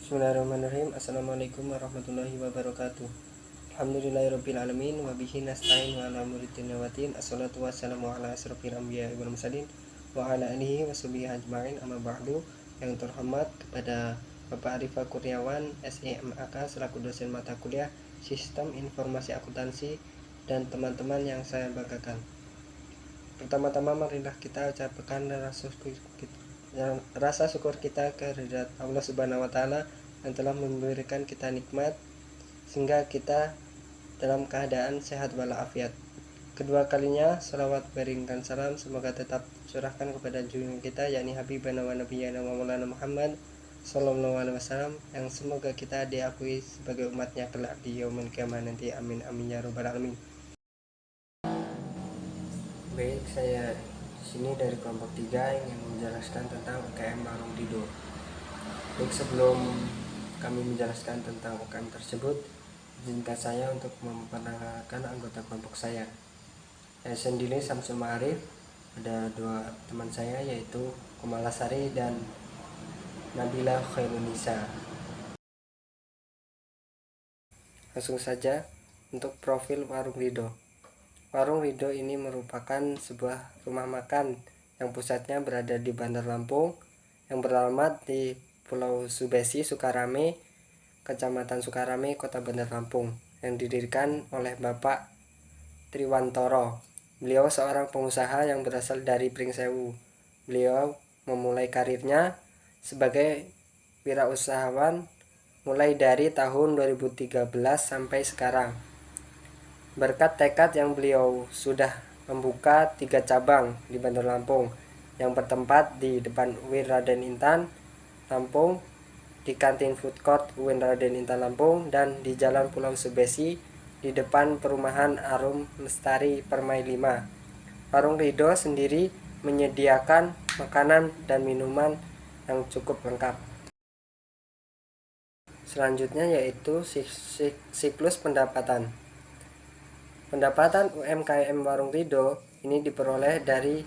Bismillahirrahmanirrahim. Assalamualaikum warahmatullahi wabarakatuh. Alhamdulillahirrabbilalamin. Wabihi nasta'in wa ala muridin watin. Assalatu wassalamu ala asrafil anbiya wal mursalin wa ala alihi wa sahbihi ajma'in. Amma ba'du. Yang terhormat kepada Bapak Arifah Kurniawan SEMAK selaku dosen mata kuliah Sistem Informasi Akuntansi dan teman-teman yang saya banggakan. Pertama-tama marilah kita ucapkan rasa syukur kita kehadirat Allah Subhanahu wa taala yang telah memberikan kita nikmat sehingga kita dalam keadaan sehat walafiat. Kedua kalinya salawat berikan salam semoga tetap curahkan kepada junjungan kita yakni Habibana wa Nabiyana wa Maulana Muhammad sallallahu alaihi wasallam yang semoga kita diakui sebagai umatnya kelak di yaumil qiyamah nanti. Amin amin ya rabbal alamin. Baik, saya di sini dari kelompok 3 ingin menjelaskan tentang UKM Warung Rido. Baik, sebelum kami menjelaskan tentang UKM tersebut, izinkan saya untuk memperkenalkan anggota kelompok saya. Saya sendiri Samsul Ma'arif, ada dua teman saya yaitu Kumalasari dan Nabila Khairunisa. Langsung saja untuk profil Warung Rido. Warung Rido ini merupakan sebuah rumah makan yang pusatnya berada di Bandar Lampung, yang beralamat di Pulau Subesi, Sukarame, Kecamatan Sukarame, Kota Bandar Lampung, yang didirikan oleh Bapak Triwantoro. Beliau seorang pengusaha yang berasal dari Pringsewu. Beliau memulai karirnya sebagai wirausahawan mulai dari tahun 2013 sampai sekarang. Berkat tekad yang beliau sudah membuka 3 cabang di Bandar Lampung yang bertempat di depan UIN Raden Intan Lampung, di kantin food court UIN Raden Intan Lampung, dan di Jalan Pulau Subesi di depan perumahan Arum Lestari Permai 5. Warung Rido sendiri menyediakan makanan dan minuman yang cukup lengkap. Selanjutnya yaitu siklus pendapatan. Pendapatan UMKM Warung Rido ini diperoleh dari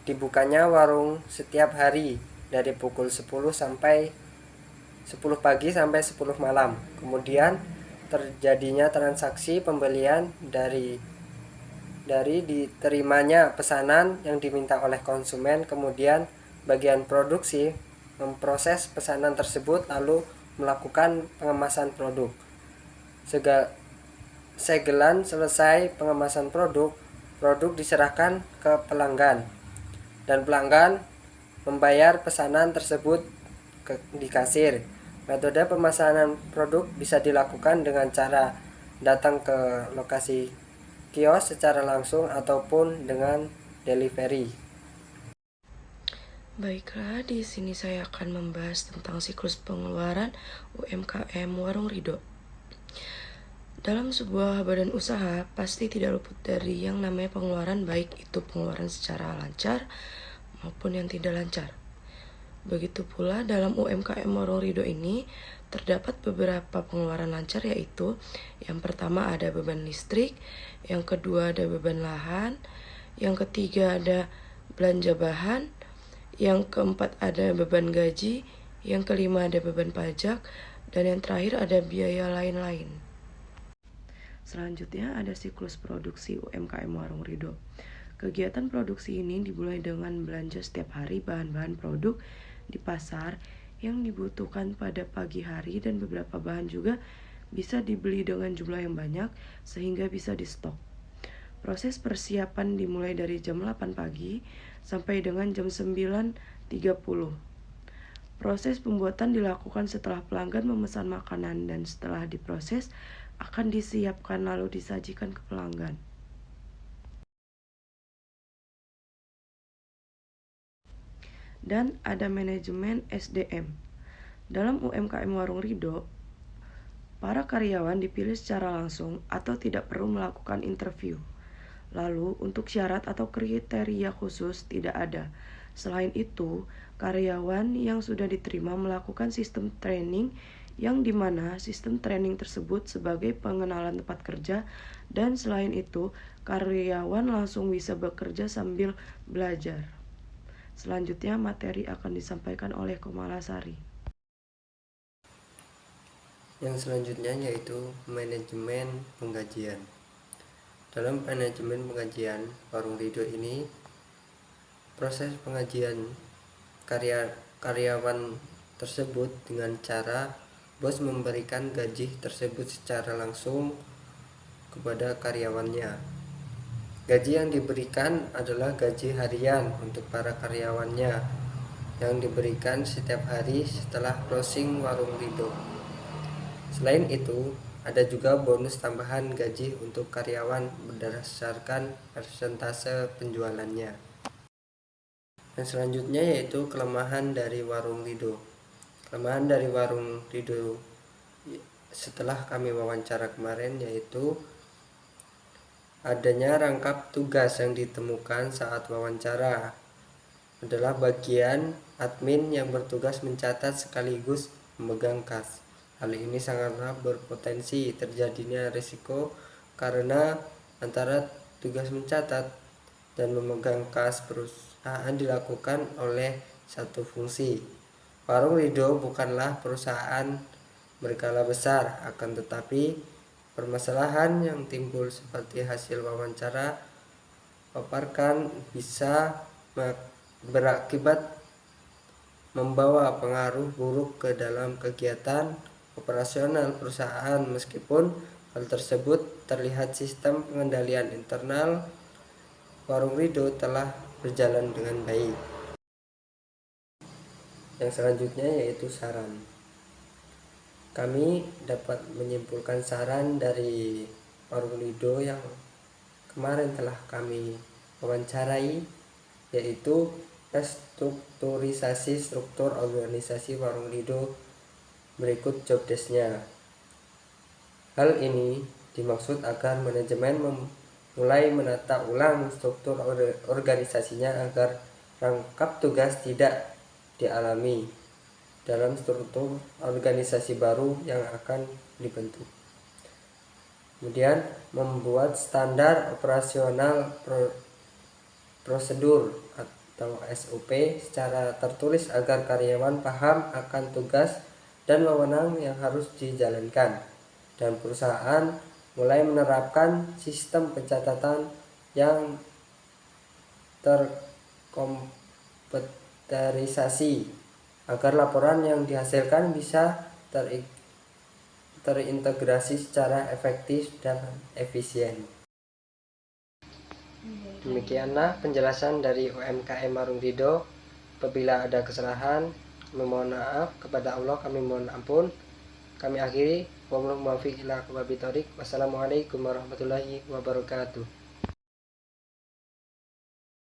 dibukanya warung setiap hari dari pukul 10 pagi sampai 10 malam. Kemudian terjadinya transaksi pembelian dari diterimanya pesanan yang diminta oleh konsumen, kemudian bagian produksi memproses pesanan tersebut lalu melakukan pengemasan produk. Segelan selesai pengemasan produk diserahkan ke pelanggan dan pelanggan membayar pesanan tersebut di kasir. Metode pemesanan produk bisa dilakukan dengan cara datang ke lokasi kios secara langsung ataupun dengan delivery. Baiklah, di sini saya akan membahas tentang siklus pengeluaran UMKM Warung Rido. Dalam sebuah badan usaha pasti tidak luput dari yang namanya pengeluaran, baik itu pengeluaran secara lancar maupun yang tidak lancar. Begitu pula dalam UMKM Warung Rido ini terdapat beberapa pengeluaran lancar, yaitu yang pertama ada beban listrik, yang kedua ada beban lahan, yang ketiga ada belanja bahan, yang keempat ada beban gaji, yang kelima ada beban pajak, dan yang terakhir ada biaya lain-lain. Selanjutnya ada siklus produksi UMKM Warung Rido. Kegiatan produksi ini dimulai dengan belanja setiap hari bahan-bahan produk di pasar yang dibutuhkan pada pagi hari, dan beberapa bahan juga bisa dibeli dengan jumlah yang banyak sehingga bisa di stok. Proses persiapan dimulai dari jam 8 pagi sampai dengan jam 9.30. Proses pembuatan dilakukan setelah pelanggan memesan makanan, dan setelah diproses akan disiapkan lalu disajikan ke pelanggan. Dan ada manajemen SDM. Dalam UMKM Warung Rido, para karyawan dipilih secara langsung atau tidak perlu melakukan interview. Lalu untuk syarat atau kriteria khusus tidak ada. Selain itu, karyawan yang sudah diterima melakukan sistem training, yang dimana sistem training tersebut sebagai pengenalan tempat kerja, dan selain itu karyawan langsung bisa bekerja sambil belajar. Selanjutnya materi akan disampaikan oleh Kumalasari. Yang selanjutnya yaitu manajemen penggajian. Dalam manajemen penggajian Warung Ridho ini, proses penggajian karyawan tersebut dengan cara bos memberikan gaji tersebut secara langsung kepada karyawannya. Gaji yang diberikan adalah gaji harian untuk para karyawannya yang diberikan setiap hari setelah closing Warung Ridho. Selain itu, ada juga bonus tambahan gaji untuk karyawan berdasarkan persentase penjualannya. Dan selanjutnya yaitu kelemahan dari Warung Ridho. Kelemahan dari Warung Ridho setelah kami wawancara kemarin yaitu adanya rangkap tugas yang ditemukan saat wawancara adalah bagian admin yang bertugas mencatat sekaligus memegang kas. Hal ini sangatlah berpotensi terjadinya risiko karena antara tugas mencatat dan memegang kas perusahaan dilakukan oleh satu fungsi. Warung Ridho bukanlah perusahaan berskala besar, akan tetapi permasalahan yang timbul seperti hasil wawancara paparkan bisa berakibat membawa pengaruh buruk ke dalam kegiatan operasional perusahaan. Meskipun hal tersebut terlihat, sistem pengendalian internal Warung Ridho telah berjalan dengan baik. Yang selanjutnya yaitu saran. Kami dapat menyimpulkan saran dari Warung Ridho yang kemarin telah kami wawancarai, yaitu restrukturisasi struktur organisasi Warung Ridho. Berikut job desk-nya. Hal ini dimaksud agar manajemen mulai menata ulang struktur organisasinya agar rangkap tugas tidak dialami dalam struktur organisasi baru yang akan dibentuk. Kemudian membuat standar operasional prosedur atau SOP secara tertulis agar karyawan paham akan tugas dan wewenang yang harus dijalankan, dan perusahaan mulai menerapkan sistem pencatatan yang terkomputerisasi agar laporan yang dihasilkan bisa terintegrasi secara efektif dan efisien. Demikianlah penjelasan dari UMKM Warung Ridho. Apabila ada kesalahan, kami mohon maaf. Kepada Allah kami mohon ampun. Kami akhiri. Wassalamualaikum warahmatullahi wabarakatuh.